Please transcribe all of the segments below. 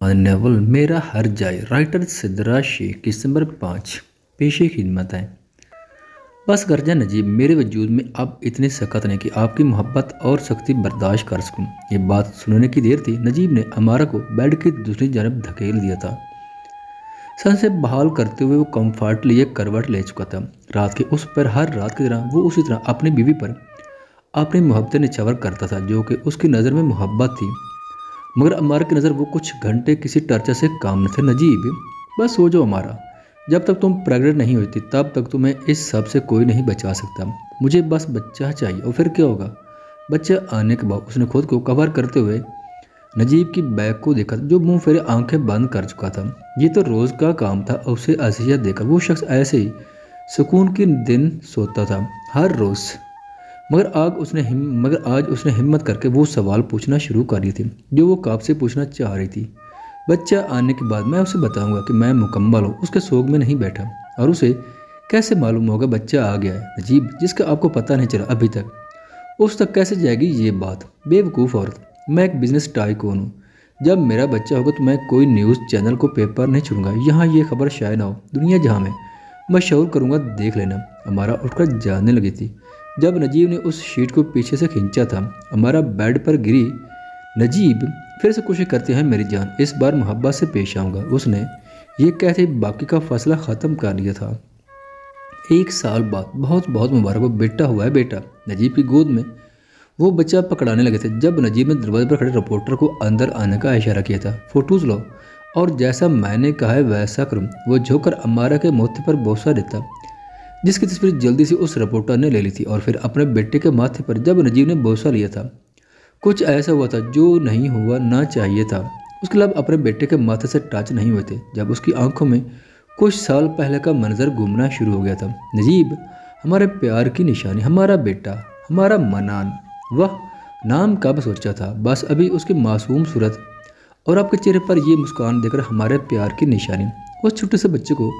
नवल मेरा हर जाए राइटर सिद्धराज शेख दिसंबर 5 पेशे खिदमत है। बस गर्जा नजीब मेरे वजूद में अब इतनी सख्त नहीं कि आपकी मोहब्बत और सख्ती बर्दाश्त कर सकूं। ये बात सुनने की देर थी, नजीब ने अमारा को बेड की दूसरी जानब धकेल दिया था। सन से बहाल करते हुए वो कंफर्ट लिए करवट ले चुका था। रात के उस पर हर रात की तरह वो उसी तरह अपनी बीवी पर अपनी मोहब्बतें निछावर करता था, जो कि उसकी नज़र में मोहब्बत थी। मगर अमारा की नज़र वो कुछ घंटे किसी टर्चर से काम न थे। नजीब बस सो जाओ अमारा, जब तक तुम प्रेग्नेंट नहीं होती तब तक तुम्हें इस सब से कोई नहीं बचा सकता। मुझे बस बच्चा चाहिए और फिर क्या होगा। बच्चा आने के बाद उसने खुद को कवर करते हुए नजीब की बैग को देखा, जो मुंह फेरे आंखें बंद कर चुका था। ये तो रोज़ का काम था। उसे असियत देकर वो शख्स ऐसे ही सुकून के दिन सोता था हर रोज़। मगर आज उसने हिम्मत करके वो सवाल पूछना शुरू कर दिए थे जो वो कब से पूछना चाह रही थी। बच्चा आने के बाद मैं उसे बताऊंगा कि मैं मुकम्मल हूँ। उसके सोग में नहीं बैठा। और उसे कैसे मालूम होगा बच्चा आ गया है? नजीब, जिसका आपको पता नहीं चला अभी तक, उस तक कैसे जाएगी ये बात? बेवकूफ़ औरत, मैं एक बिजनेस टाइकून हूँ। जब मेरा बच्चा होगा तो मैं कोई न्यूज़ चैनल को पेपर नहीं छोड़ूंगा। यहाँ ये खबर शायद ना हो, दुनिया जहाँ में मशहूर करूँगा, देख लेना। अमारा उठकर जाने लगी थी जब नजीब ने उस शीट को पीछे से खींचा था। अमारा बेड पर गिरी। नजीब, फिर से कोशिश करते हैं मेरी जान, इस बार मोहब्बत से पेश आऊँगा। उसने ये कहते बाकी का फैसला ख़त्म कर लिया था। 1 साल बाद बहुत बहुत मुबारक हो, बेटा हुआ है बेटा। नजीब की गोद में वो बच्चा पकड़ाने लगे थे जब नजीब ने दरवाजे पर खड़े रिपोर्टर को अंदर आने का इशारा किया था। फोटोज लो और जैसा मैंने कहा है वैसा करूँ। वो झोंकर अमारा के माथे पर बोसा देता, जिसकी तस्वीर जल्दी से उस रिपोर्टर ने ले ली थी। और फिर अपने बेटे के माथे पर जब नजीब ने बोसा लिया था, कुछ ऐसा हुआ था जो नहीं हुआ ना चाहिए था। उसके लब अपने बेटे के माथे से टच नहीं हुए थे जब उसकी आंखों में कुछ साल पहले का मंजर घूमना शुरू हो गया था। नजीब, हमारे प्यार की निशानी, हमारा बेटा, हमारा मनान। वह नाम कब सोचा था, बस अभी उसकी मासूम सूरत और आपके चेहरे पर यह मुस्कान देखकर हमारे प्यार की निशानी। उस छोटे से बच्चे को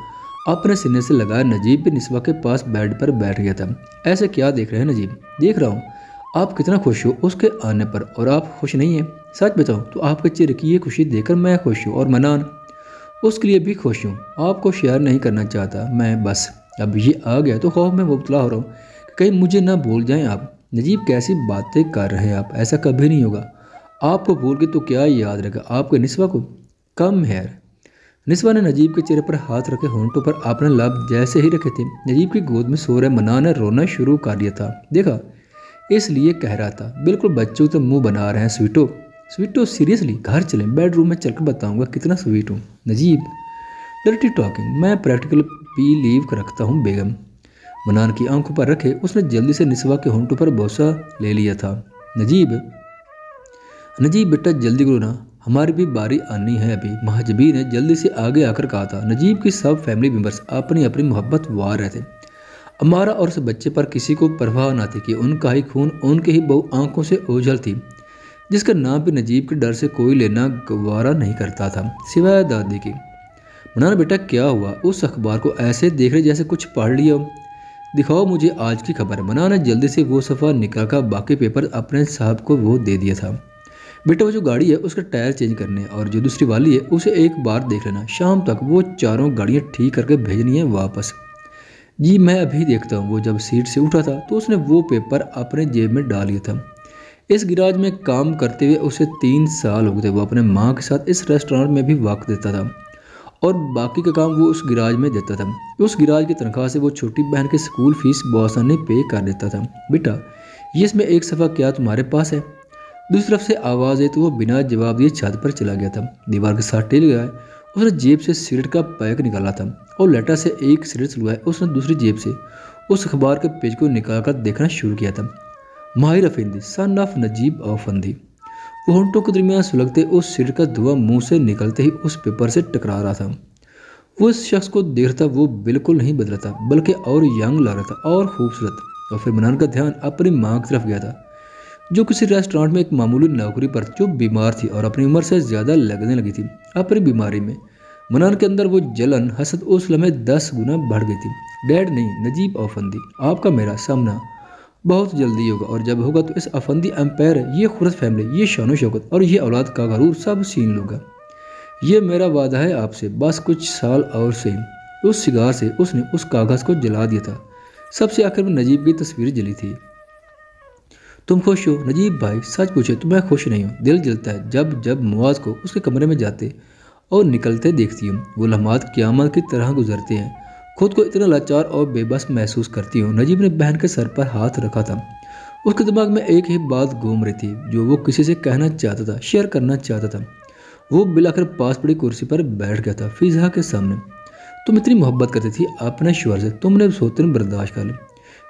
अपने सीने से लगाया नजीब भी निस्वा के पास बेड पर बैठ गया था। ऐसे क्या देख रहे हैं नजीब? देख रहा हूँ आप कितना खुश हो उसके आने पर, और आप खुश नहीं हैं? सच बताओ तो आपके चेहरे की ये खुशी देखकर मैं खुश हूँ और मनान उसके लिए भी खुश हूँ। आपको शेयर नहीं करना चाहता मैं, बस अब ये आ गया तो खौफ में मुब्तला हो रहा हूँ कि कहीं मुझे ना भूल जाएं आप। नजीब, कैसी बातें कर रहे हैं आप? ऐसा कभी नहीं होगा। आपको भूल के तो क्या याद रहेगा आपके निस्वा को? कम है। निस्वा ने नजीब के चेहरे पर हाथ रखे, होंठों पर अपने लब जैसे ही रखे थे। नजीब की गोद में सो रहे मनान ने रोना शुरू कर दिया था। देखा, इसलिए कह रहा था, बिल्कुल बच्चों तो मुंह बना रहे हैं। स्वीटो स्वीटो, सीरियसली घर चलें, बेडरूम में चलकर बताऊंगा कितना स्वीट हूँ। नजीब, डर्टी टॉकिंग, मैं प्रैक्टिकल पी लीव रखता हूँ बेगम। मनान की आंखों पर रखे उसने जल्दी से निस्वा के होंठों पर बोसा ले लिया था। नजीब बेटा जल्दी करो ना, हमारी भी बारी आनी है अभी। महाजबी ने जल्दी से आगे आकर कहा था। नजीब की सब फैमिली मेंबर्स अपनी अपनी मोहब्बत वार रहे थे। अमारा और उस बच्चे पर किसी को परवाह न थी कि उनका ही खून उनके ही बहु आंखों से ओझल थी, जिसका नाम भी नजीब के डर से कोई लेना गवारा नहीं करता था सिवाय दादी की। मनान बेटा क्या हुआ? उस अखबार को ऐसे देख रहे जैसे कुछ पढ़ लिया हो। दिखाओ मुझे आज की खबर। मनान ने जल्दी से वो सफ़ा निकाल कर बाकी पेपर अपने साहब को वो दे दिया था। बेटा, वो जो गाड़ी है उसका टायर चेंज करने और जो दूसरी वाली है उसे एक बार देख लेना। शाम तक वो चारों गाड़ियाँ ठीक करके भेजनी है वापस। जी मैं अभी देखता हूँ। वो जब सीट से उठा था तो उसने वो पेपर अपने जेब में डाल लिया था। इस गिराज में काम करते हुए उसे 3 साल हो गए थे। वो अपने माँ के साथ इस रेस्टोरेंट में भी वक्त देता था और बाकी का काम वो उस गिराज में देता था। उस गिराज की तनख्वाह से वो छोटी बहन की स्कूल फीस बआसानी पे कर देता था। बेटा, ये इसमें एक सफ़ा क्या तुम्हारे पास है? दूसरी तरफ से आवाज़ आई तो वो बिना जवाब दिए छत पर चला गया था। दीवार के साथ टेल गया। उसने जेब से सिगरेट का पैक निकाला था और लेटर से एक सिगरेट सुलगाया। उसने दूसरी जेब से उस अखबार के पेज को निकालकर देखना शुरू किया था। माहिर अफंदी, सन ऑफ नजीब अफंदी। वो होंठों के दरमियान सुलगते उस सिगरेट का धुआं मुंह से निकलते ही उस पेपर से टकरा रहा था। वो इस शख्स को देख रहा था। वो बिल्कुल नहीं बदला था, बल्कि और यंग लग रहा था और खूबसूरत। और फिर मनान का ध्यान अपनी माँ की तरफ गया था, जो किसी रेस्टोरेंट में एक मामूली नौकरी पर जो बीमार थी और अपनी उम्र से ज़्यादा लगने लगी थी। अपनी बीमारी में मनान के अंदर वो जलन हसद उस लम्हे 10 गुना बढ़ गई थी। डैड नहीं, नजीब अफंदी, आपका मेरा सामना बहुत जल्दी होगा, और जब होगा तो इस अफंदी एम्पायर, ये खूबसूरत फैमिली, ये शान शौकत और ये औलाद का गरूर सब छीन लूँगा। ये मेरा वादा है आपसे, बस कुछ साल और से। उस सिगार से उसने उस कागज़ को जला दिया था। सबसे आखिर में नजीब की तस्वीर जली थी। तुम खुश हो नजीब भाई? सच पूछे तो मैं खुश नहीं हूँ। दिल जलता है जब जब मुआज को उसके कमरे में जाते और निकलते देखती हूँ। वो लम्हात क़यामत की तरह गुजरते हैं। खुद को इतना लाचार और बेबस महसूस करती हूँ। नजीब ने बहन के सर पर हाथ रखा था। उसके दिमाग में एक ही बात घूम रही थी जो वो किसी से कहना चाहता था, शेयर करना चाहता था। वो बिलाकर पास पड़ी कुर्सी पर बैठ गया था फिजा के सामने। तुम इतनी मोहब्बत करती थी अपने शोहर से, तुमने सोचते बर्दाश्त कर ली,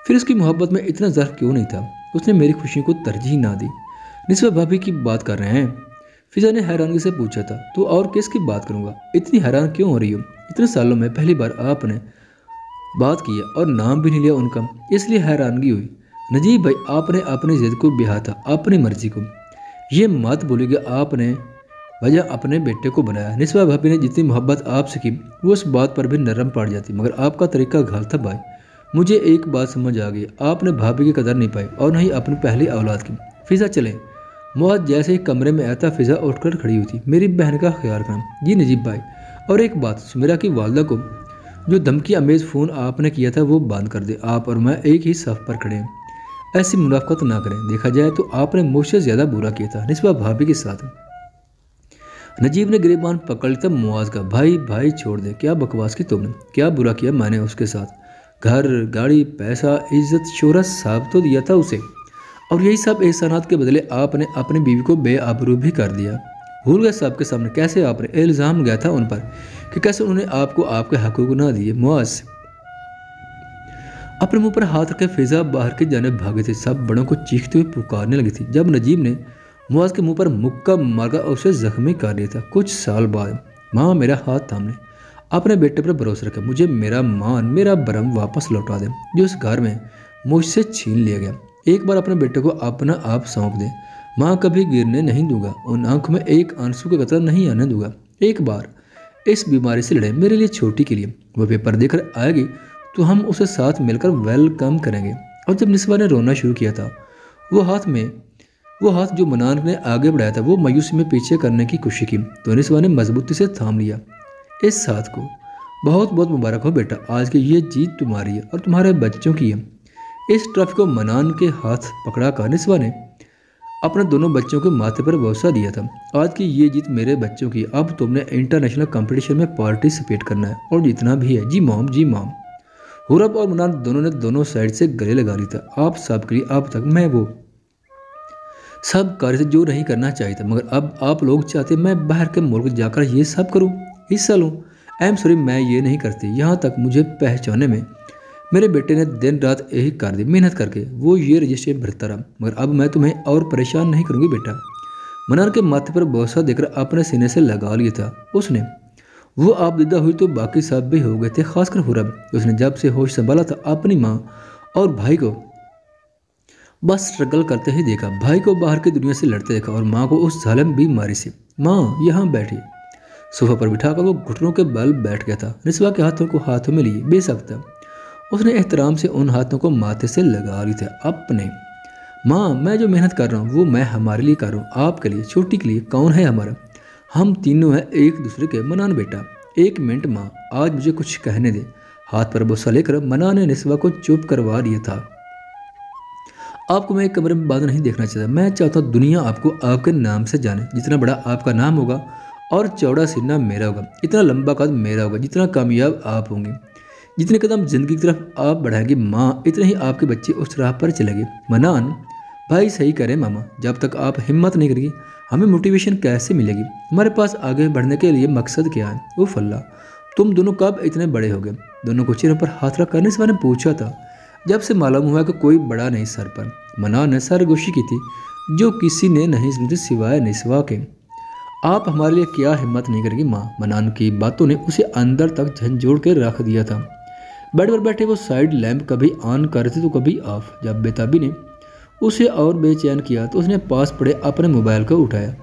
फिर उसकी मोहब्बत में इतना ज़र्फ क्यों नहीं था? उसने मेरी खुशी को तरजीह ना दी। निस्वा भाभी की बात कर रहे हैं? फिजा ने हैरानगी से पूछा था। तो और किसकी बात करूँगा? इतनी हैरान क्यों हो रही हो? इतने सालों में पहली बार आपने बात की है और नाम भी नहीं लिया उनका, इसलिए हैरानगी हुई। नजीब भाई, आपने अपनी जिद को ब्याहा था, अपनी मर्जी को। ये मत भूलिएगा आपने वजह अपने बेटे को बनाया। निस्वा भाभी ने जितनी मोहब्बत आपसे की वो उस बात पर भी नरम पड़ जाती, मगर आपका तरीका गलत था भाई। मुझे एक बात समझ आ गई, आपने भाभी की कदर नहीं पाई और न ही अपनी पहली औलाद की। फिजा चले। मुआज जैसे ही कमरे में आता फिजा उठकर खड़ी हुई थी। मेरी बहन का ख्याल रखना। जी नजीब भाई। और एक बात, सुमेरा की वालदा को जो धमकी अमेज फ़ोन आपने किया था वो बंद कर दे। आप और मैं एक ही सफ़ पर खड़े हैं, ऐसी मुनाफकत ना करें। देखा जाए तो आपने मुझसे ज़्यादा बुरा किया था निस्बा भाभी के साथ। नजीब ने गिरेबान पकड़ लिया मुआज का। भाई भाई छोड़ दे, क्या बकवास की तुमने? क्या बुरा किया मैंने उसके साथ? घर, गाड़ी, पैसा, इज्जत, शोहरत सब तो दिया था उसे, और यही सब एहसानात के बदले आपने अपनी बीवी को बेआबरू भी कर दिया। भूल गए सबके सामने कैसे आपने इल्ज़ाम गया था उन पर कि कैसे उन्होंने आपको आपके हकूक ना दिए। मुआज अपने मुंह पर हाथ रखे फिजा बाहर की जानिब भागे थे। सब बड़ों को चीखते हुए पुकारने लगी थी जब नजीब ने मुआज के मुंह पर मुक्का मारकर उसे जख्मी कर दिया था। कुछ साल बाद माँ मेरा हाथ थामने अपने बेटे पर भरोसा रखा। मुझे मेरा मान, मेरा भरम वापस लौटा दे जो उस घर में मुझसे छीन लिया गया। एक बार अपने बेटे को अपना आप सौंप दे। माँ कभी गिरने नहीं दूंगा, उन आंखों में एक आंसू का कतरा नहीं आने दूंगा। एक बार इस बीमारी से लड़े मेरे लिए, छोटी के लिए। वह पेपर देकर आएगी तो हम उसे साथ मिलकर वेलकम करेंगे। और जब निस्बा ने रोना शुरू किया था, वो हाथ जो मनान ने आगे बढ़ाया था वो मायूसी में पीछे करने की कोशिश की तो निस्बा ने मजबूती से थाम लिया। इस साथ को बहुत बहुत मुबारक हो बेटा, आज की ये जीत तुम्हारी है और तुम्हारे बच्चों की है। इस ट्रॉफी को मनान के हाथ पकड़ा कर निस्बा ने अपने दोनों बच्चों के माथे पर भरोसा दिया था। आज की ये जीत मेरे बच्चों की, अब तुमने इंटरनेशनल कंपटीशन में पार्टिसिपेट करना है और जितना भी है। जी मॉम, जी मॉम। हुरब और मनान दोनों ने दोनों साइड से गले लगा ली था। आप सब के लिए अब तक मैं वो सब कार्य से जो नहीं करना चाहिए था, मगर अब आप लोग चाहते मैं बाहर के मुल्क जाकर ये सब करूं, हिस्सा लूं। आई एम सॉरी, मैं ये नहीं करती। यहाँ तक मुझे पहचानने में मेरे बेटे ने दिन रात यही कर दी, मेहनत करके वो ये रजिस्ट्रेशन भरता रहा, मगर अब मैं तुम्हें और परेशान नहीं करूँगी बेटा। मनान के माथे पर भरोसा देकर अपने सीने से लगा लिया था उसने। वो आप दीदा हुई तो बाकी सब भी हो गए थे, खासकर हुरब। उसने जब से होश संभाला था अपनी माँ और भाई को बस स्ट्रगल करते ही देखा, भाई को बाहर की दुनिया से लड़ते देखा और माँ को उस जालिम बीमारी से। माँ यहाँ बैठी सोफा पर बिठाकर वो घुटनों के बल बैठ गया था। निस्वा के हाथों को हाथों में लिए बेसख्त उसने एहतराम से उन हाथों को माथे से लगा ली थे अपने। माँ, मैं जो मेहनत कर रहा हूँ वो मैं हमारे लिए कर रहा हूँ, आपके लिए, छोटी के लिए। कौन है हमारा? हम तीनों हैं एक दूसरे के। मनान बेटा, एक मिनट माँ, आज मुझे कुछ कहने दे। हाथ पर बोसा लेकर मना ने निस्वा को चुप करवा दिया था। आपको मैं एक कमरे में बंद नहीं देखना चाहता। मैं चाहता हूँ दुनिया आपको आपके नाम से जाने। जितना बड़ा आपका नाम होगा और चौड़ा सीना मेरा होगा, इतना लंबा कद मेरा होगा, जितना कामयाब आप होंगे, जितने कदम जिंदगी की तरफ आप बढ़ाएंगे माँ, इतने ही आपके बच्चे उस राह पर चलेंगे। मनान भाई सही करें मामा, जब तक आप हिम्मत नहीं करेंगी हमें मोटिवेशन कैसे मिलेगी? हमारे पास आगे बढ़ने के लिए मकसद क्या है? उफ अल्लाह, तुम दोनों कब इतने बड़े हो गए? दोनों को चेहरे पर हाथ रख करने से मैंने पूछा था। जब से मालूम हुआ कि कोई बड़ा नहीं सर पर। मनान ने सरगोशी की थी जो किसी ने नहीं सुनी थी सिवाय निस्वा के। आप हमारे लिए क्या हिम्मत नहीं करेगी माँ? मनान की बातों ने उसे अंदर तक झंझोड़ के रख दिया था। बेड पर बैठे वो साइड लैंप कभी ऑन कर रहे थे तो कभी ऑफ। जब बेताबी ने उसे और बेचैन किया तो उसने पास पड़े अपने मोबाइल को उठाया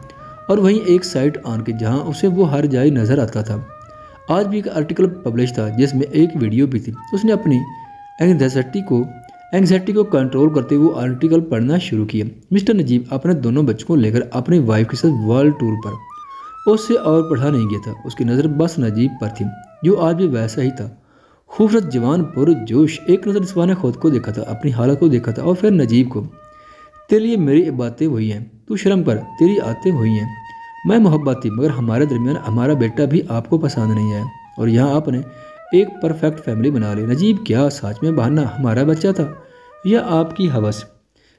और वहीं एक साइट ऑन की जहां उसे वो हर जाए नजर आता था। आज भी एक आर्टिकल पब्लिश था जिसमें एक वीडियो भी थी। उसने अपनी एंग्जाइटी को कंट्रोल करते हुए वो आर्टिकल पढ़ना शुरू किया। मिस्टर नजीब अपने दोनों बच्चों को लेकर अपनी वाइफ के साथ वर्ल्ड टूर पर उससे और पढ़ा नहीं गया था। उसकी नज़र बस नजीब पर थी, जो आज भी वैसा ही था, खूबसूरत जवान पुरजोश। एक नज़र निस्वा ने खुद को देखा था, अपनी हालत को देखा था, और फिर नजीब को। तेरे लिए मेरी बातें हुई हैं, तू शर्म कर, तेरी आते हुई हैं। मैं मोहब्बत थी, मगर हमारे दरमियान हमारा बेटा भी आपको पसंद नहीं आया, और यहाँ आपने एक परफेक्ट फैमिली बना ली। नजीब, क्या सच में बहाना हमारा बच्चा था या आपकी हवस?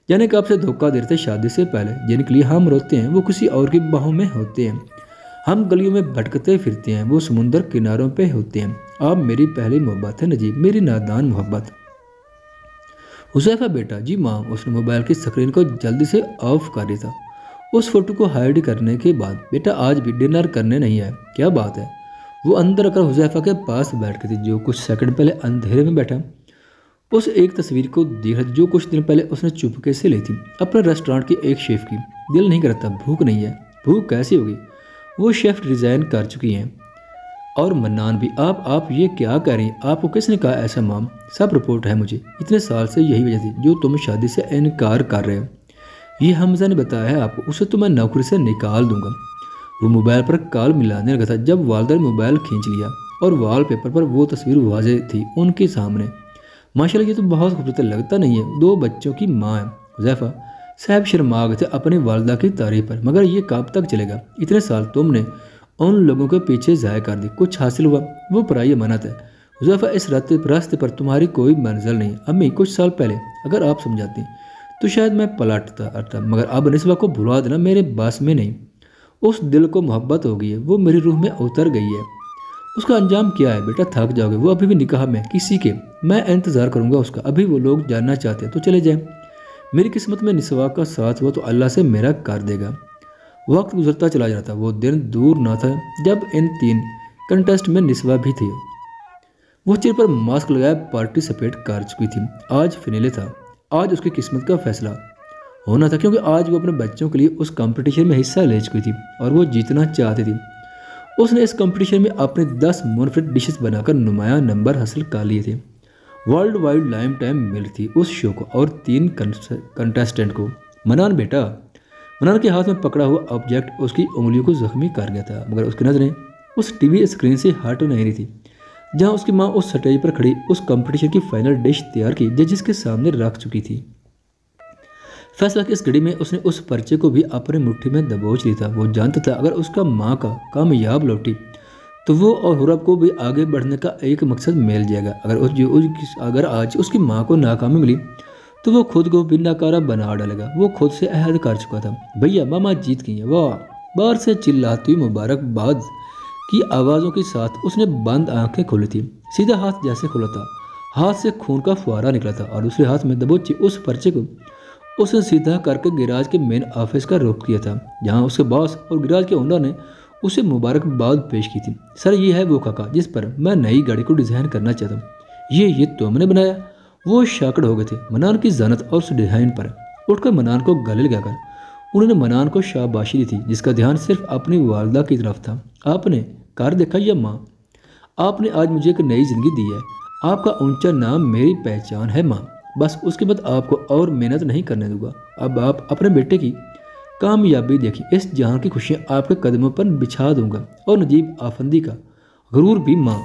यानी कि आपसे धोखा दे रहे थे शादी से पहले? जिनके लिए हम रोते हैं वो किसी और की बाहों में होते हैं, हम गलियों में भटकते फिरते हैं, वो समुंदर किनारों पे होते हैं। आप मेरी पहली मोहब्बत है नजीब, मेरी नादान मोहब्बत। हुज़ैफा बेटा जी माँ। उसने मोबाइल की स्क्रीन को जल्दी से ऑफ कर दिया था। उस फोटो को हाइड करने के बाद, बेटा आज भी डिनर करने नहीं आया, क्या बात है? वो अंदर आकर हुज़ैफा के पास बैठ गई थी, जो कुछ सेकंड पहले अंधेरे में बैठा। उस एक तस्वीर को देख रहा, जो कुछ दिन पहले उसने चुपके से ली थी अपने रेस्टोरेंट के एक शेफ की। दिल नहीं करता, भूख नहीं है। भूख कैसी होगी, वो शेफ रिजाइन कर चुकी हैं। और मन्नान भी। आप ये क्या कह रही हैं? आपको किसने कहा ऐसा माम? सब रिपोर्ट है मुझे, इतने साल से यही वजह थी जो तुम शादी से इनकार कर रहे हो। ये हमजा ने बताया है आपको, उसे तो मैं नौकरी से निकाल दूंगा। वो मोबाइल पर कॉल मिलाने लगा था जब वालदा ने मोबाइल खींच लिया, और वॉलपेपर पर वो तस्वीर वाजे थी उनके सामने। माशाल्लाह, ये तो बहुत खूबसूरत लगता नहीं है, दो बच्चों की माँ है। हुज़ैफा साहब शर्मा गए थे अपनी वालदा की तारीफ पर। मगर ये कब तक चलेगा? इतने साल तुमने उन लोगों के पीछे ज़ाया कर दी, कुछ हासिल हुआ? वो पराई अमानत है। हुज़ैफा, इस रास्ते पर तुम्हारी कोई मंजिल नहीं। अम्मी, कुछ साल पहले अगर आप समझाती तो शायद मैं पलटता अटता, मगर अब निस्बा को भुला देना मेरे बस में नहीं। उस दिल को मोहब्बत हो गई है, वो मेरी रूह में उतर गई है। उसका अंजाम क्या है बेटा? थक जाओगे, वो अभी भी निकाह में किसी के। मैं इंतज़ार करूंगा उसका, अभी वो लोग जानना चाहते हैं तो चले जाएं। मेरी किस्मत में निस्वा का साथ हुआ तो अल्लाह से मेरा कर देगा। वक्त गुजरता चला जा रहा था, वो दिन दूर ना था जब इन तीन कंटेस्ट में निस्वा भी थी। वो चेहरे पर मास्क लगाए पार्टिसिपेट कर चुकी थी। आज फिनेले था, आज उसकी किस्मत का फैसला होना था, क्योंकि आज वो अपने बच्चों के लिए उस कंपटीशन में हिस्सा ले चुकी थी और वो जीतना चाहती थी। उसने इस कंपटीशन में अपने 10 मुनफरिद डिशेस बनाकर नुमाया नंबर हासिल कर लिए थे। वर्ल्ड वाइड लाइम टाइम मिली थी उस शो को और 3 कंटेस्टेंट को। मनान बेटा। मनान के हाथ में पकड़ा हुआ ऑब्जेक्ट उसकी उंगलियों को जख्मी कर गया था, मगर उसकी नज़रें उस टीवी स्क्रीन से हट नहीं रही थी, जहां उसकी माँ उस स्टेज पर खड़ी उस कंपटीशन की फाइनल डिश तैयार की जजेस के सामने रख चुकी थी। फैसला की इस घड़ी में उसने उस पर्चे को भी अपने मुट्ठी में दबोच लिया था। वो जानता था अगर उसका माँ का कामयाब लौटी तो वो और हुरब को भी आगे बढ़ने का एक मकसद मिल जाएगा। अगर आज उसकी माँ को नाकामी मिली तो वो खुद को भी नाकारा बना डालेगा। वो खुद से अहद कर चुका था, भैया मामा जीत गई है, वाह। बाहर से चिल्लाती हुई मुबारकबाद की आवाज़ों के साथ उसने बंद आंखें खोली थी। सीधा हाथ जैसे खुला था, हाथ से खून का फुहारा निकला था, और दूसरे हाथ में दबोची उस पर्चे को उसने सीधा करके गिराज के मेन ऑफिस का रुख किया था, जहां उसके बॉस और गिराज के ओनर ने उसे मुबारकबाद पेश की थी। सर, ये है वो खाका जिस पर मैं नई गाड़ी को डिज़ाइन करना चाहता हूँ। ये तुमने बनाया? वो शाकड़ हो गए थे मनान की जानत और उस डिज़ाइन पर। उठकर मनान को गले लगाकर उन्होंने मनान को शाबाशी दी थी, जिसका ध्यान सिर्फ अपनी वालदा की तरफ था। आपने कार देखा या माँ? आपने आज मुझे एक नई जिंदगी दी है। आपका ऊंचा नाम मेरी पहचान है माँ। बस उसके बाद आपको और मेहनत नहीं करने दूंगा। अब आप अपने बेटे की कामयाबी देखिए, इस जहां की खुशियां आपके कदमों पर बिछा दूंगा। और नजीब आफंदी का गुरूर भी माँ।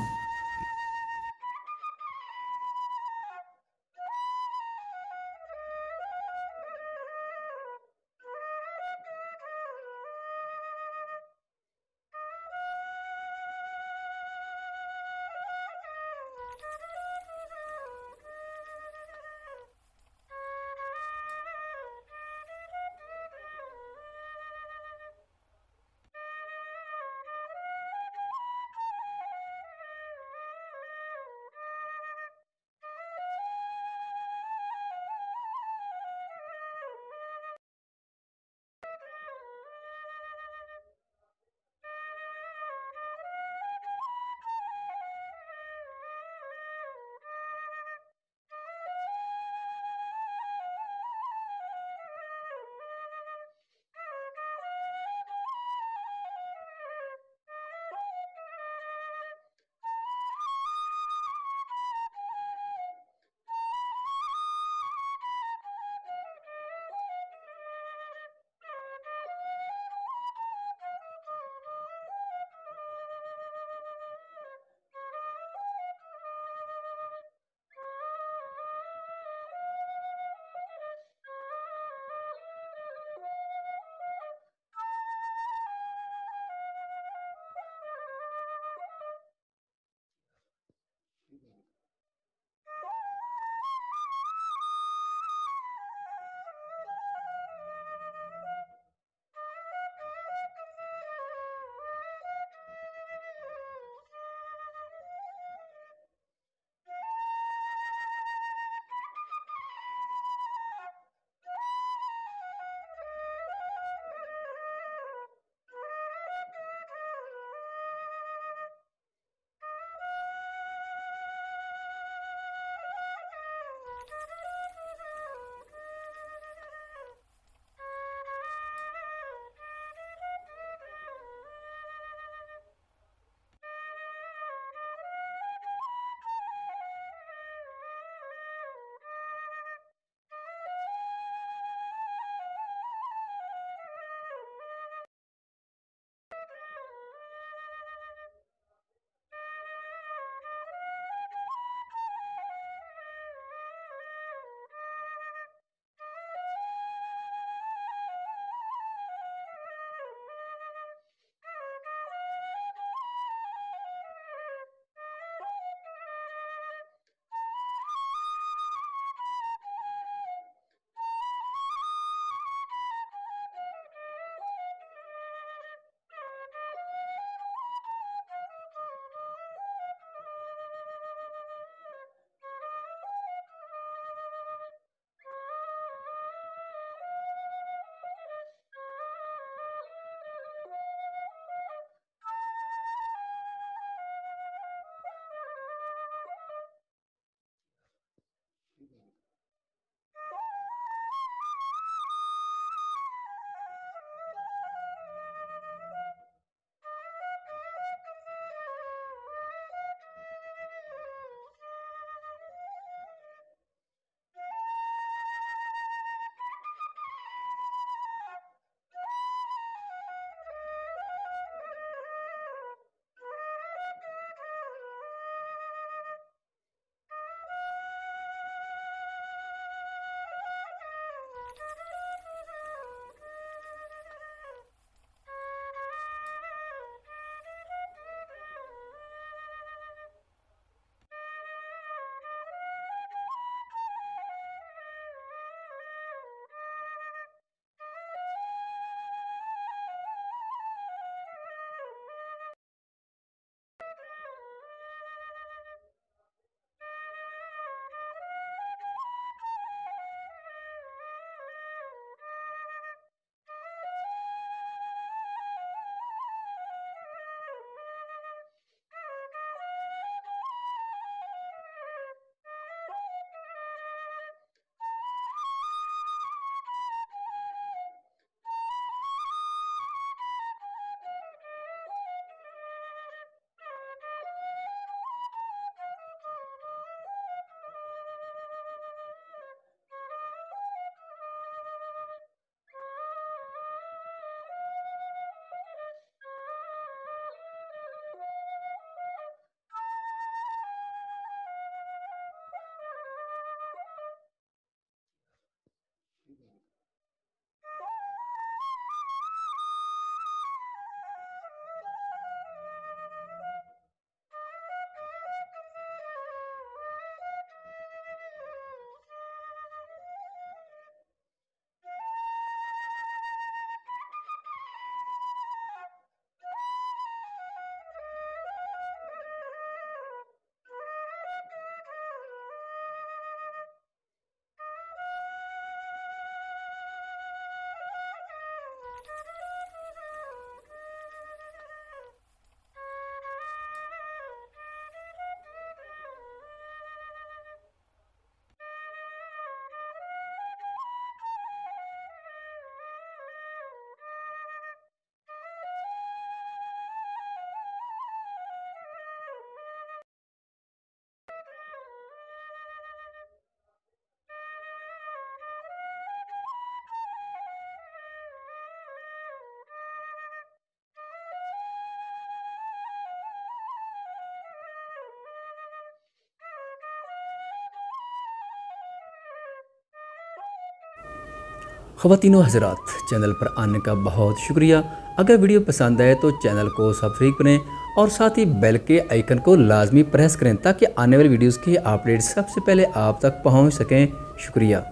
ख़वातीनो हज़रात, चैनल पर आने का बहुत शुक्रिया। अगर वीडियो पसंद आए तो चैनल को सब्सक्राइब करें और साथ ही बेल के आइकन को लाजमी प्रेस करें ताकि आने वाली वीडियोस की अपडेट सबसे पहले आप तक पहुंच सकें। शुक्रिया।